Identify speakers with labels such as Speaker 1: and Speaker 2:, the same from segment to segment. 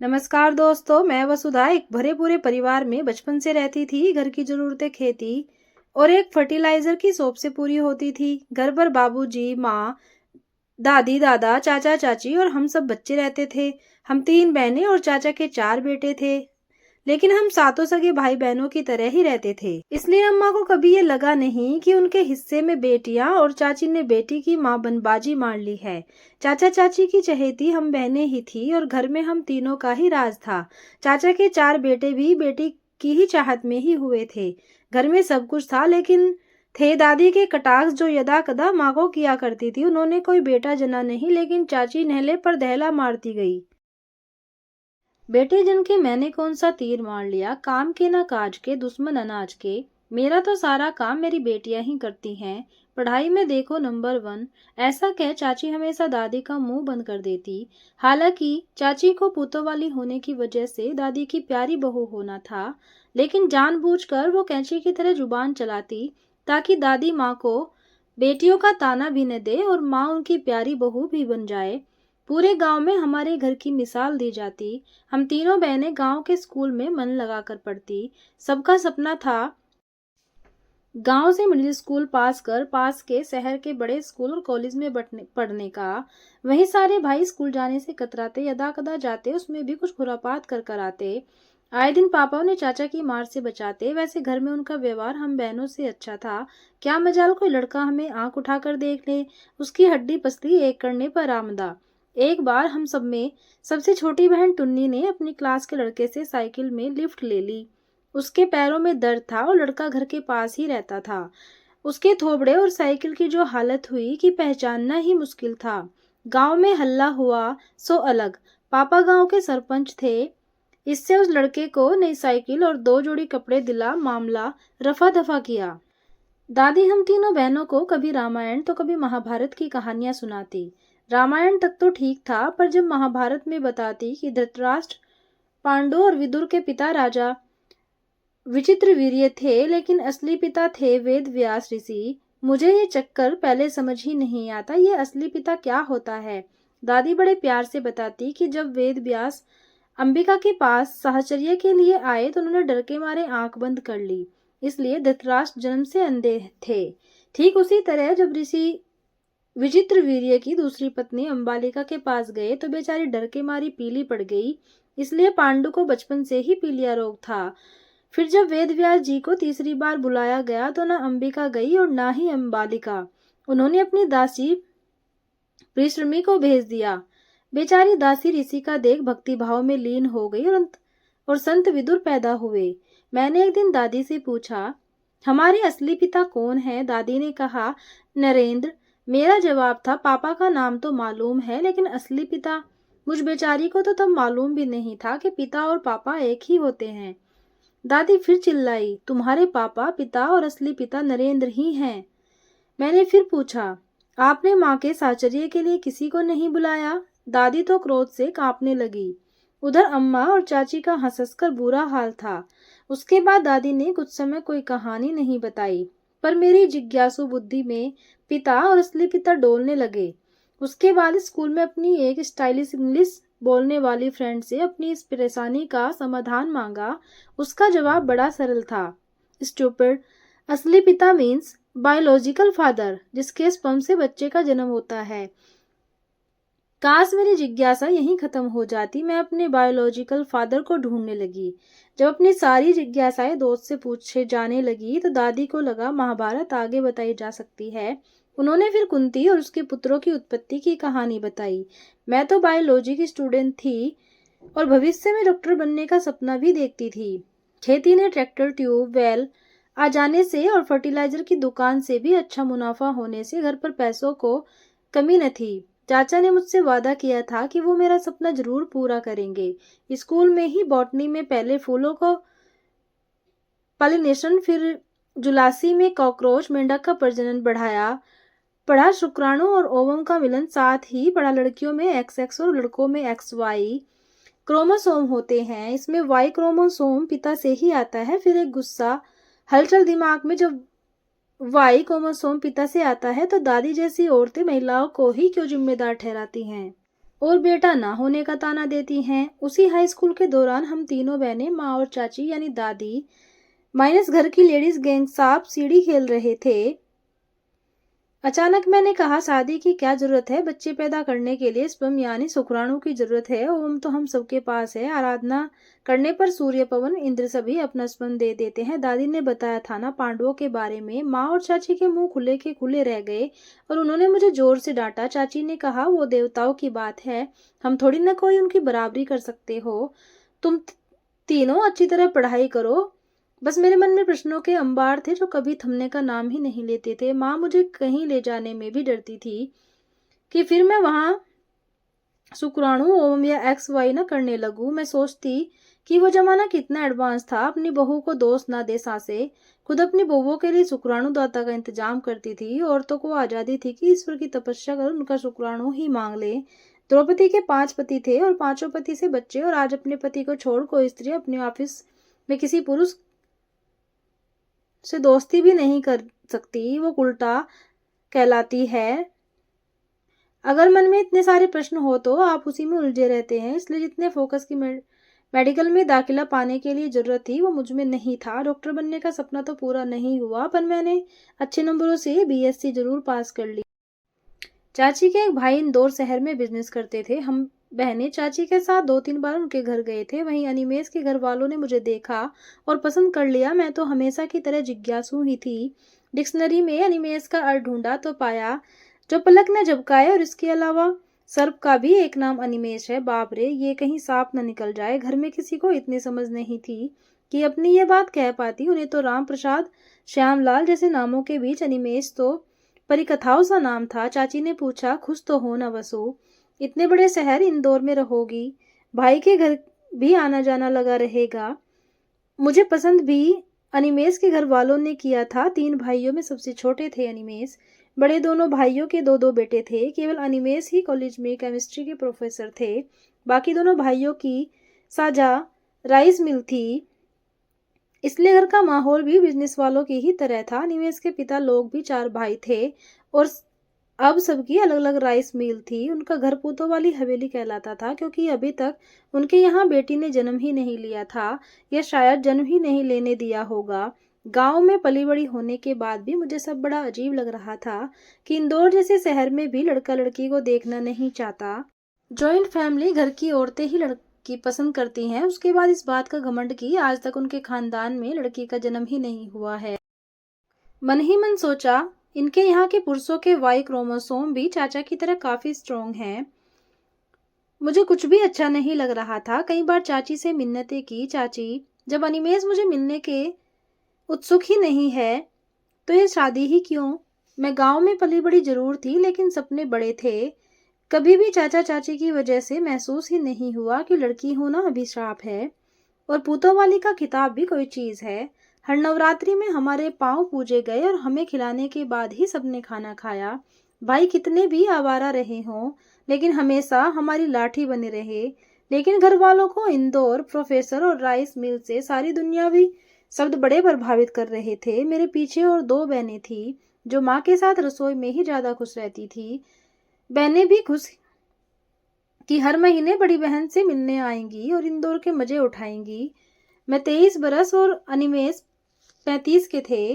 Speaker 1: नमस्कार दोस्तों, मैं वसुधा एक भरे पूरे परिवार में बचपन से रहती थी। घर की जरूरतें खेती और एक फर्टिलाइजर की शॉप से पूरी होती थी। घर पर बाबूजी, माँ, दादी, दादा, चाचा, चाची और हम सब बच्चे रहते थे। हम 3 बहनें और चाचा के 4 बेटे थे, लेकिन हम सातों सगे भाई बहनों की तरह ही रहते थे। इसलिए अम्मा को कभी ये लगा नहीं कि उनके हिस्से में बेटियां और चाची ने बेटी की मां बनबाजी मार ली है। चाचा चाची की चहेती हम बहनें ही थी और घर में हम तीनों का ही राज था। चाचा के 4 बेटे भी बेटी की ही चाहत में ही हुए थे। घर में सब कुछ था, लेकिन थे दादी के कटाक्ष जो यदा कदा माँ को किया करती थी। उन्होंने कोई बेटा जना नहीं, लेकिन चाची नहले पर दहला मारती गई। बेटे जिनके मैंने कौन सा तीर मार लिया, काम के ना काज के, दुश्मन अनाज के। मेरा तो सारा काम मेरी बेटियां ही करती हैं। पढ़ाई में देखो नंबर 1। ऐसा कह चाची हमेशा दादी का मुंह बंद कर देती। हालांकि चाची को पूतों वाली होने की वजह से दादी की प्यारी बहू होना था, लेकिन जानबूझकर वो कैंची की तरह जुबान चलाती ताकि दादी माँ को बेटियों का ताना भी न दे और माँ उनकी प्यारी बहू भी बन जाए। पूरे गांव में हमारे घर की मिसाल दी जाती। हम तीनों बहनें गांव के स्कूल में मन लगाकर पढ़ती। सबका सपना था गांव से मिडिल स्कूल पास कर पास के शहर के बड़े स्कूल और कॉलेज में पढ़ने का। वहीं सारे भाई स्कूल जाने से कतराते, यदा कदा जाते, उसमें भी कुछ खुरापात कर आते। आए दिन पापा उन्हें चाचा की मार से बचाते। वैसे घर में उनका व्यवहार हम बहनों से अच्छा था। क्या मजाल कोई लड़का हमें आंख उठाकर देख ले, उसकी हड्डी पसली एक करने पर आमदा। एक बार हम सब में सबसे छोटी बहन टुन्नी ने अपनी क्लास के लड़के से साइकिल में लिफ्ट ले ली। उसके पैरों में दर्द था और लड़का घर के पास ही रहता था। उसके थोबड़े और साइकिल की जो हालत हुई कि पहचानना ही मुश्किल था। गांव में हल्ला हुआ सो अलग। पापा गांव के सरपंच थे। इससे उस लड़के को नई साइकिल और 2 जोड़ी कपड़े दिला मामला रफा दफा किया। दादी हम तीनों बहनों को कभी रामायण तो कभी महाभारत की कहानियां सुनाती। रामायण तक तो ठीक था, पर जब महाभारत में बताती कि धृतराष्ट्र, पांडु और विदुर के पिता राजा विचित्र वीर्य थे, लेकिन असली पिता थे वेद व्यास ऋषि, मुझे ये चक्कर पहले समझ ही नहीं आता। ये असली पिता क्या होता है। दादी बड़े प्यार से बताती कि जब वेद व्यास अंबिका के पास साहचर्य के लिए आए तो उन्होंने डर के मारे आंख बंद कर ली, इसलिए धृतराष्ट्र जन्म से अंधे थे। ठीक उसी तरह जब ऋषि विचित्र वीर्य की दूसरी पत्नी अंबालिका के पास गए तो बेचारी डर के मारी पीली पड़ गई, इसलिए पांडु को बचपन से ही पीलिया रोग था। फिर जब वेद व्यास जी को तीसरी बार बुलाया गया तो ना अंबिका गई और ना ही अंबालिका। उन्होंने अपनी दासी परिश्रमी को भेज दिया। बेचारी दासी ऋषि का देख भक्ति भाव में लीन हो गई और संत विदुर पैदा हुए। मैंने एक दिन दादी से पूछा, हमारे असली पिता कौन है? दादी ने कहा, नरेंद्र। मेरा जवाब था, पापा का नाम तो मालूम है, लेकिन असली पिता। मुझ बेचारी को तो तब मालूम भी नहीं था कि पिता और पापा एक ही होते हैं। दादी फिर चिल्लाई, तुम्हारे पापा, पिता और असली पिता नरेंद्र ही हैं। मैंने फिर पूछा, आपने माँ के साहचर्य के लिए किसी को नहीं बुलाया? दादी तो क्रोध से कांपने लगी। उधर अम्मा और चाची का हंसकर बुरा हाल था। उसके बाद दादी ने कुछ समय कोई कहानी नहीं बताई, पर मेरी जिज्ञासु बुद्धि में पिता और असली पिता डोलने लगे। उसके बाद स्कूल में अपनी एक स्टाइलिश इंग्लिश बोलने वाली फ्रेंड से अपनी इस परेशानी का समाधान मांगा। उसका जवाब बड़ा सरल था, स्टूपिड। असली पिता मीन्स बायोलॉजिकल फादर, जिसके स्पर्म से बच्चे का जन्म होता है। काश मेरी जिज्ञासा यहीं खत्म हो जाती। मैं अपने बायोलॉजिकल फादर को ढूंढने लगी। जब अपनी सारी जिज्ञासाएं दोस्त से पूछे जाने लगी तो दादी को लगा महाभारत आगे बताई जा सकती है। उन्होंने फिर कुंती और उसके पुत्रों की उत्पत्ति की कहानी बताई। मैं तो बायोलॉजी की स्टूडेंट थी और भविष्य में डॉक्टर बनने का सपना भी देखती थी। खेती ने ट्रैक्टर, ट्यूब वेल आ जाने से और फर्टिलाइजर की दुकान से भी अच्छा मुनाफा होने से घर पर पैसों को कमी न थी। चाचा ने मुझसे वादा किया था कि वो मेरा सपना जरूर पूरा करेंगे। स्कूल में ही बॉटनी में पहले फूलों को पॉलिनेशन, फिर जुलासी में कॉकरोच मेंढक का प्रजनन बढ़ाया। पढ़ा शुक्राणु और ओवम का मिलन, साथ ही पढ़ा लड़कियों में XX और लड़कों में XY क्रोमोसोम होते हैं। इसमें Y क्रोमोसोम पिता से ही आता है। फिर एक गुस्सा हलचल दिमाग में, जब Y क्रोमोसोम पिता से आता है तो दादी जैसी औरतें महिलाओं को ही क्यों जिम्मेदार ठहराती हैं? और बेटा ना होने का ताना देती हैं। उसी हाई स्कूल के दौरान हम तीनों बहनें, माँ और चाची यानी दादी माइनस घर की लेडीज गैंग सांप सीढ़ी खेल रहे थे। अचानक मैंने कहा, शादी की क्या जरूरत है, बच्चे पैदा करने के लिए स्पर्म यानी शुक्राणु की जरूरत है। ओम तो हम सबके पास है, आराधना करने पर सूर्य, पवन, इंद्र सभी अपना स्पर्म दे देते हैं। दादी ने बताया था ना पांडवों के बारे में। माँ और चाची के मुंह खुले के खुले रह गए और उन्होंने मुझे जोर से डांटा। चाची ने कहा, वो देवताओं की बात है, हम थोड़ी ना कोई उनकी बराबरी कर सकते हो। तुम तीनों अच्छी तरह पढ़ाई करो। बस मेरे मन में प्रश्नों के अंबार थे जो कभी थमने का नाम ही नहीं लेते थे। माँ मुझे कहीं ले जाने में भी डरती थी कि फिर मैं वहां शुक्राणु ओम या एक्स वाई न करने लगूं। मैं सोचती कि वो जमाना कितना एडवांस था। अपनी बहू को दोस्त ना दे सासे, खुद अपनी बहुओं के लिए शुक्राणु दाता का इंतजाम करती थी। औरतों को आजादी थी कि ईश्वर की तपस्या कर उनका शुक्राणु ही मांग ले। द्रौपदी के 5 पति थे और 5 पति से बच्चे, और आज अपने पति को छोड़ कोई स्त्री अपने ऑफिस में किसी पुरुष से दोस्ती भी नहीं कर सकती। वो उल्टा कहलाती है। अगर मन में इतने सारे प्रश्न हो तो आप उसी में उलझे रहते हैं। इसलिए जितने फोकस की मेडिकल में दाखिला पाने के लिए जरूरत थी वो मुझ में नहीं था। डॉक्टर बनने का सपना तो पूरा नहीं हुआ, पर मैंने अच्छे नंबरों से बीएससी जरूर पास कर ली। चाची के एक भाई इंदौर शहर में बिजनेस करते थे। हम बहनें चाची के साथ 2-3 बार उनके घर गए थे। वहीं अनिमेश के घर वालों ने मुझे देखा और पसंद कर लिया। मैं तो हमेशा की तरह जिज्ञासु ही थी। डिक्शनरी में अनिमेश का अर्थ ढूंढा तो पाया जो पलक न झपकाए, और इसके अलावा सर्प का भी एक नाम अनिमेश है। बाप रे, ये कहीं सांप न निकल जाए। घर में किसी को इतनी समझ नहीं थी कि अपनी ये बात कह पाती। उन्हें तो राम प्रसाद, श्यामलाल जैसे नामों के बीच अनिमेश तो परिकथाओं सा नाम था। चाची ने पूछा, खुश तो हो न वसु, इतने बड़े शहर इंदौर में रहोगी, भाई के घर भी आना जाना लगा रहेगा। मुझे पसंद भी अनिमेश के घर वालों ने किया था। 3 भाइयों में सबसे छोटे थे अनिमेश। बड़े दोनों भाइयों के 2-2 बेटे थे। केवल अनिमेश ही कॉलेज में केमिस्ट्री के प्रोफेसर थे। बाकी दोनों भाइयों की साझा राइस मिल थी, इसलिए घर का माहौल भी बिजनेस वालों की ही तरह था। अनिमेश के पिता लोग भी 4 भाई थे और अब सबकी अलग अलग राइस मिल थी। उनका घर पूतों वाली हवेली कहलाता था, क्योंकि अभी तक उनके यहाँ बेटी ने जन्म ही नहीं लिया था, या शायद जन्म ही नहीं लेने दिया होगा। गांव में पली बड़ी होने के बाद भी मुझे सब बड़ा अजीब लग रहा था कि इंदौर जैसे शहर में भी लड़का लड़की को देखना नहीं चाहता। जॉइंट फैमिली, घर की औरतें ही लड़की पसंद करती हैं। उसके बाद इस बात का घमंड कि आज तक उनके खानदान में लड़की का जन्म ही नहीं हुआ है। मन ही मन सोचा, इनके यहाँ के पुरुषों के वाई क्रोमोसोम भी चाचा की तरह काफी स्ट्रॉन्ग हैं। मुझे कुछ भी अच्छा नहीं लग रहा था। कई बार चाची से मिन्नतें की, चाची जब अनिमेश मुझे मिलने के उत्सुक ही नहीं है तो ये शादी ही क्यों। मैं गांव में पली बड़ी जरूर थी, लेकिन सपने बड़े थे। कभी भी चाचा चाची की वजह से महसूस ही नहीं हुआ कि लड़की होना अभिशाप है और पूतों वाली का खिताब भी कोई चीज है। हर नवरात्रि में हमारे पांव पूजे गए और हमें खिलाने के बाद ही सबने खाना खाया। भाई कितने भी आवारा रहे हों, लेकिन हमेशा हमारी लाठी बने रहे। लेकिन घर वालों को इंदौर, प्रोफेसर और राइस मिल से सारी दुनियावी शब्द बड़े प्रभावित कर रहे थे। मेरे पीछे और 2 बहनें थी जो माँ के साथ रसोई में ही ज्यादा खुश रहती थी। बहनें भी खुश कि हर महीने बड़ी बहन से मिलने आएंगी और इंदौर के मजे उठाएंगी। मैं 23 बरस और अनिमेश 35 के थे।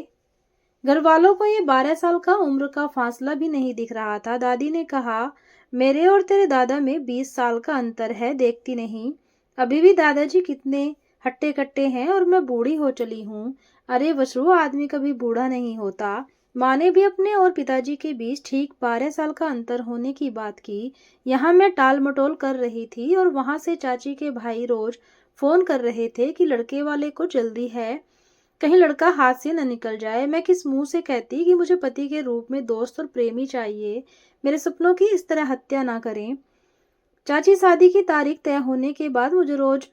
Speaker 1: घर वालों को ये 12 साल का उम्र का फासला भी नहीं दिख रहा था। दादी ने कहा, मेरे और तेरे दादा में 20 साल का अंतर है, देखती नहीं। अभी भी दादाजी कितने हट्टे कट्टे हैं और मैं बूढ़ी हो चली हूँ। अरे वसु, आदमी कभी बूढ़ा नहीं होता। माँ ने भी अपने और पिताजी के बीच ठीक 12 साल का अंतर होने की बात की। यहाँ मैं टाल मटोल कर रही थी और वहां से चाची के भाई रोज फोन कर रहे थे कि लड़के वाले को जल्दी है, कहीं लड़का हाथ से न निकल जाए। मैं किस मुंह से कहती कि मुझे पति के रूप में दोस्त और प्रेमी चाहिए, मेरे सपनों की इस तरह हत्या ना करें। चाची शादी की तारीख तय होने के बाद मुझे रोज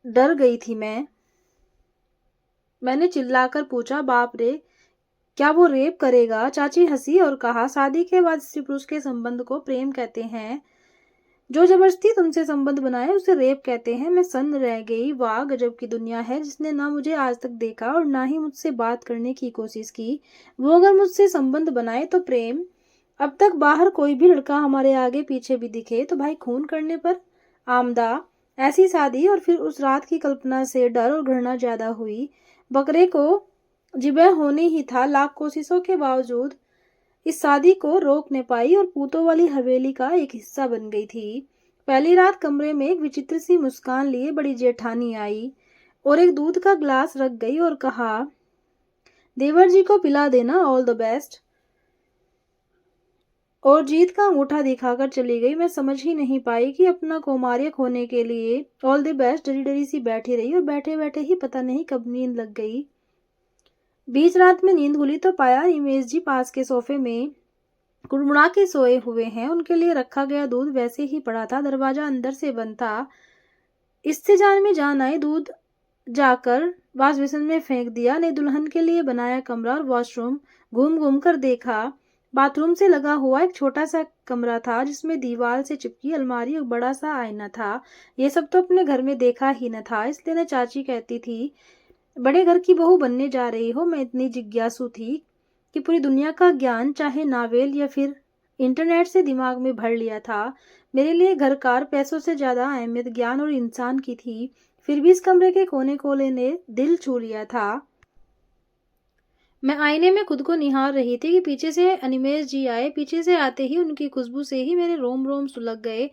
Speaker 1: डर गई थी। मैंने चिल्लाकर पूछा, बाप रे, क्या वो रेप करेगा। चाची हंसी और कहा, शादी के बाद स्त्री पुरुष के संबंध को प्रेम कहते हैं, जो जबरदस्ती तुमसे संबंध बनाए उसे रेप कहते हैं। मैं सन्न रह गई। वाह, गजब की दुनिया है, जिसने ना मुझे आज तक देखा और ना ही मुझसे बात करने की कोशिश की। वो अगर मुझसे संबंध बनाए तो प्रेम अब तक बाहर कोई भी लड़का हमारे आगे पीछे भी दिखे तो भाई खून करने पर आमदा। ऐसी शादी और फिर उस रात की कल्पना से डर और घृणा ज्यादा हुई। बकरे को जिबह होने ही था, लाख कोशिशों के बावजूद इस शादी को रोक न पाई और पूतों वाली हवेली का एक हिस्सा बन गई थी। पहली रात कमरे में एक विचित्र सी मुस्कान लिए बड़ी जेठानी आई और एक दूध का ग्लास रख गई और कहा, देवर जी को पिला देना, ऑल द बेस्ट। और जीत का अंगूठा दिखाकर चली गई। मैं समझ ही नहीं पाई कि अपना कौमार्य खोने के लिए ऑल द बेस्ट डरी डरी सी बैठी रही और बैठे बैठे ही पता नहीं कब नींद लग गई। बीच रात में नींद खुली तो पाया निमेश जी पास के सोफे में कुड़मुड़ा के सोए हुए हैं। उनके लिए रखा गया दूध वैसे ही पड़ा था, दरवाजा अंदर से बंद था। इससे जान में जान आई, दूध जाकर वाश बेसिन में फेंक दिया। ने दुल्हन के लिए बनाया कमरा और वॉशरूम घूम घूम कर देखा। बाथरूम से लगा हुआ एक छोटा सा कमरा था जिसमें दीवार से चिपकी अलमारी और बड़ा सा आईना था। ये सब तो अपने घर में देखा ही न था, इसलिए न चाची कहती थी बड़े घर की बहू बनने जा रही हो। मैं इतनी जिज्ञासु थी कि पूरी दुनिया का ज्ञान चाहे नावेल या फिर इंटरनेट से दिमाग में भर लिया था। मेरे लिए घरकार पैसों से ज्यादा अहमियत ज्ञान और इंसान की थी। फिर भी इस कमरे के कोने कोने ने दिल छू लिया था। मैं आईने में खुद को निहार रही थी कि पीछे से अनिमेश जी आए। पीछे से आते ही उनकी खुशबू से ही मेरे रोम रोम सुलग गए।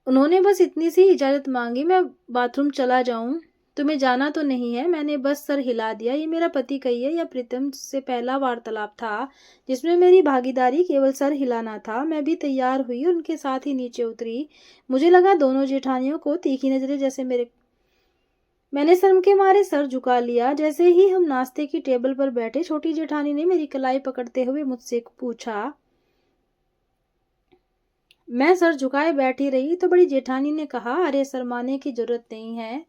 Speaker 1: उन्होंने बस इतनी सी इजाजत मांगी, मैं बाथरूम चला जाऊं। तुम्हें जाना तो नहीं है? मैंने बस सर हिला दिया। ये मेरा पति कहिए या प्रीतम से पहला वार्तालाप था जिसमें मेरी भागीदारी केवल सर हिलाना था। मैं भी तैयार हुई और उनके साथ ही नीचे उतरी। मुझे लगा दोनों जेठानियों को तीखी नजरें जैसे मैंने शर्म के मारे सर झुका लिया। जैसे ही हम नाश्ते की टेबल पर बैठे, छोटी जेठानी ने मेरी कलाई पकड़ते हुए मुझसे पूछा। मैं सर झुकाए बैठी रही तो बड़ी जेठानी ने कहा, अरे शर्माने की जरूरत नहीं है,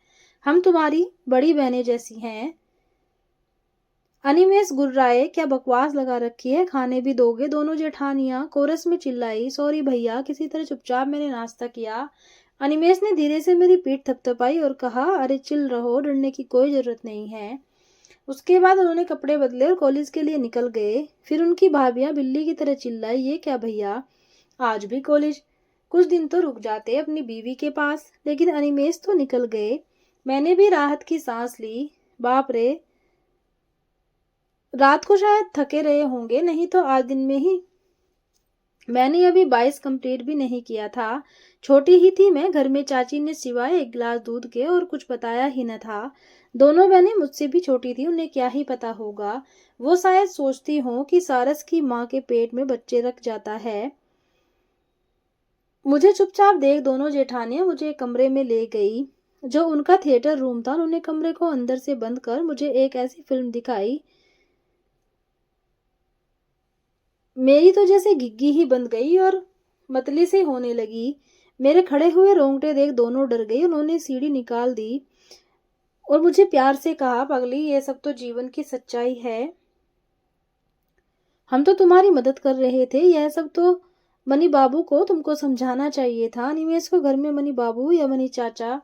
Speaker 1: हम तुम्हारी बड़ी बहनें जैसी हैं। अनिमेष गुर्राए, क्या बकवास लगा रखी है, खाने भी दोगे? दोनों जेठानियां कोरस में चिल्लाई। सॉरी भैया। किसी तरह चुपचाप मैंने नाश्ता किया। अनिमेष ने धीरे से मेरी पीठ थपथपाई और कहा, अरे चिल रहो, डरने की कोई जरूरत नहीं है। उसके बाद उन्होंने कपड़े बदले और कॉलेज के लिए निकल गए। फिर उनकी भाभियां बिल्ली की तरह चिल्लाई, ये क्या भैया, आज भी कॉलेज? कुछ दिन तो रुक जाते अपनी बीवी के पास। लेकिन अनिमेष तो निकल गए। मैंने भी राहत की सांस ली। बाप रे, रात को शायद थके रहे होंगे, नहीं तो आज दिन में ही। मैंने अभी 22 कंप्लीट भी नहीं किया था। छोटी ही थी मैं। घर में चाची ने सिवाय एक गिलास दूध के और कुछ बताया ही न था। दोनों बहनें मुझसे भी छोटी थी, उन्हें क्या ही पता होगा। वो शायद सोचती हों कि सारस की माँ के पेट में बच्चे रख जाता है। मुझे चुपचाप देख दोनों जेठानियां मुझे एक कमरे में ले गई जो उनका थिएटर रूम था। उन्होंने कमरे को अंदर से बंद कर मुझे एक ऐसी फिल्म दिखाई, मेरी तो जैसे घिग्गी ही बंद गई और मतली से होने लगी। मेरे खड़े हुए रोंगटे देख दोनों डर गई। उन्होंने सीढ़ी निकाल दी और मुझे प्यार से कहा, पगली ये सब तो जीवन की सच्चाई है, हम तो तुम्हारी मदद कर रहे थे। यह सब तो मनी बाबू को तुमको समझाना चाहिए था। निमेश को घर में मनी बाबू या मनी चाचा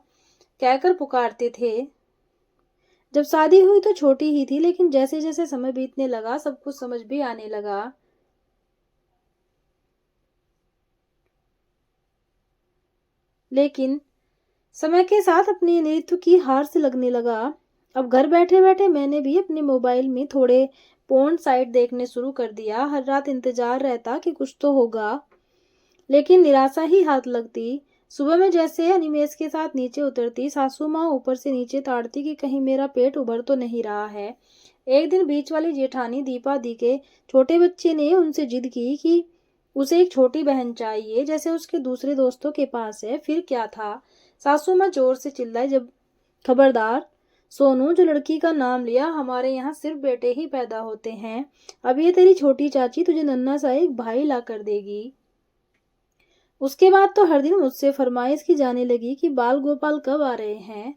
Speaker 1: कहकर पुकारते थे। जब शादी हुई तो छोटी ही थी, लेकिन जैसे जैसे समय बीतने लगा सब कुछ समझ भी आने लगा। लेकिन समय के साथ अपनी नेतृत्व की हार से लगने लगा। अब घर बैठे बैठे मैंने भी अपने मोबाइल में थोड़े पोर्न साइट देखने शुरू कर दिया। हर रात इंतजार रहता कि कुछ तो होगा, लेकिन निराशा ही हाथ लगती। सुबह में जैसे अनिमेष के साथ नीचे उतरती, सासू माँ ऊपर से नीचे ताड़ती कि कहीं मेरा पेट उभर तो नहीं रहा है। एक दिन बीच वाली जेठानी दीपा दी के छोटे बच्चे ने उनसे जिद की कि उसे एक छोटी बहन चाहिए जैसे उसके दूसरे दोस्तों के पास है। फिर क्या था, सासू माँ जोर से चिल्लाई, जब खबरदार सोनू, जो लड़की का नाम लिया, हमारे यहाँ सिर्फ बेटे ही पैदा होते हैं। अब ये तेरी छोटी चाची तुझे नन्ना सा एक भाई ला कर देगी। उसके बाद तो हर दिन मुझसे फरमाइश की जाने लगी कि बाल गोपाल कब आ रहे हैं।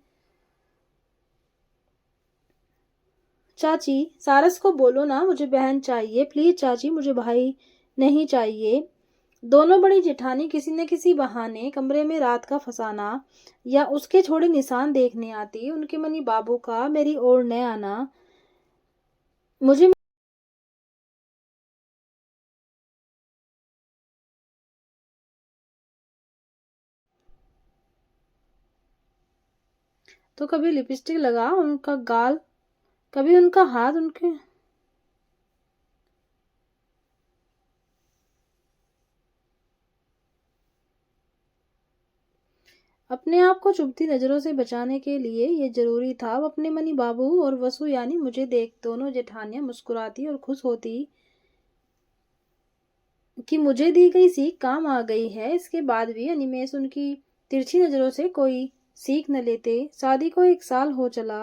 Speaker 1: चाची, सारस को बोलो ना मुझे बहन चाहिए, प्लीज चाची, मुझे भाई नहीं चाहिए। दोनों बड़ी जेठानी किसी न किसी बहाने कमरे में रात का फसाना या उसके छोड़े निशान देखने आती। उनके मनी बाबू का मेरी ओर न आना मुझे तो कभी लिपस्टिक लगा उनका गाल, कभी उनका हाथ उनके अपने आप को चुभती नजरों से बचाने के लिए ये जरूरी था। अब अपने मनी बाबू और वसु यानी मुझे देख दोनों जेठानियां मुस्कुराती और खुश होती कि मुझे दी गई सीख काम आ गई है। इसके बाद भी अनिमेष उनकी तिरछी नजरों से कोई सीख न लेते। शादी को 1 साल हो चला।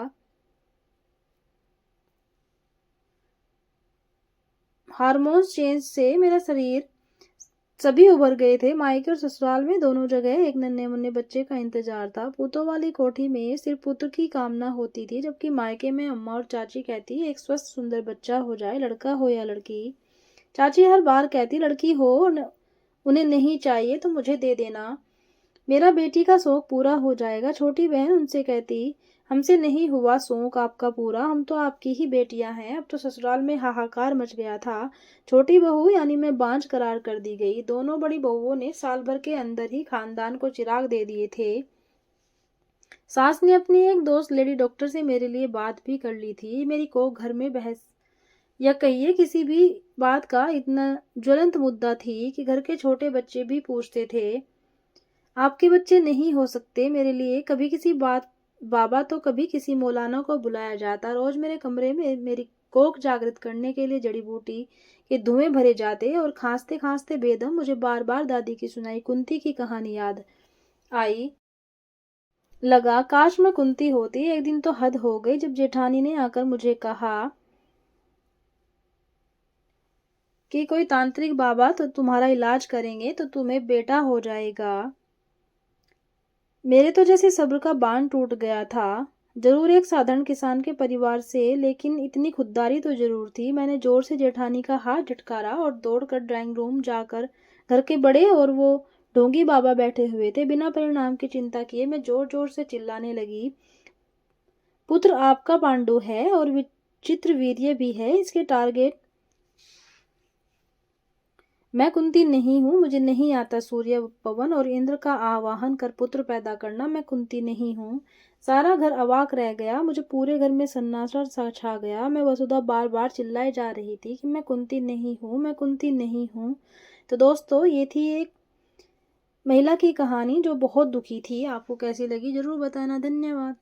Speaker 1: हार्मोन्स चेंज से मेरा शरीर सभी उभर गए थे। मायके और ससुराल में दोनों जगह एक नन्हे मुन्ने बच्चे का इंतजार था। पूतों वाली कोठी में सिर्फ पुत्र की कामना होती थी, जबकि मायके में अम्मा और चाची कहती एक स्वस्थ सुंदर बच्चा हो जाए, लड़का हो या लड़की। चाची हर बार कहती लड़की हो, उन्हें नहीं चाहिए तो मुझे दे देना, मेरा बेटी का शौक पूरा हो जाएगा। छोटी बहन उनसे कहती हमसे नहीं हुआ शौक आपका पूरा, हम तो आपकी ही बेटियां हैं। अब तो ससुराल में हाहाकार मच गया था। छोटी बहू यानी मैं बांझ करार कर दी गई। दोनों बड़ी बहुओं ने साल भर के अंदर ही खानदान को चिराग दे दिए थे। सास ने अपनी एक दोस्त लेडी डॉक्टर से मेरे लिए बात भी कर ली थी। मेरी कोख घर में बहस या कहिए किसी भी बात का इतना ज्वलंत मुद्दा थी कि घर के छोटे बच्चे भी पूछते थे आपके बच्चे नहीं हो सकते मेरे लिए। कभी किसी बात बाबा तो कभी किसी मौलाना को बुलाया जाता। रोज मेरे कमरे में मेरी कोख जागृत करने के लिए जड़ी बूटी के धुएं भरे जाते और खांसते खांसते बेदम मुझे बार बार दादी की सुनाई कुंती की कहानी याद आई। लगा काश मैं कुंती होती। एक दिन तो हद हो गई जब जेठानी ने आकर मुझे कहा कि कोई तांत्रिक बाबा तो तुम्हारा इलाज करेंगे तो तुम्हें बेटा हो जाएगा। मेरे तो जैसे सब्र का बांध टूट गया था। जरूर एक साधारण किसान के परिवार से, लेकिन इतनी खुददारी तो जरूर थी। मैंने जोर से जेठानी का हाथ झटकारा और दौड़कर ड्राइंग रूम जाकर घर के बड़े और वो ढोंगी बाबा बैठे हुए थे। बिना परिणाम की चिंता किए मैं जोर जोर से चिल्लाने लगी, पुत्र आपका पांडु है और विचित्र वीर्य भी है। इसके टारगेट मैं कुंती नहीं हूँ। मुझे नहीं आता सूर्य पवन और इंद्र का आवाहन कर पुत्र पैदा करना। मैं कुंती नहीं हूँ। सारा घर अवाक रह गया। मुझे पूरे घर में सन्नाटा सा छा गया। मैं वसुधा बार बार चिल्लाए जा रही थी कि मैं कुंती नहीं हूँ, मैं कुंती नहीं हूँ। तो दोस्तों, ये थी एक महिला की कहानी जो बहुत दुखी थी। आपको कैसी लगी जरूर बताना। धन्यवाद।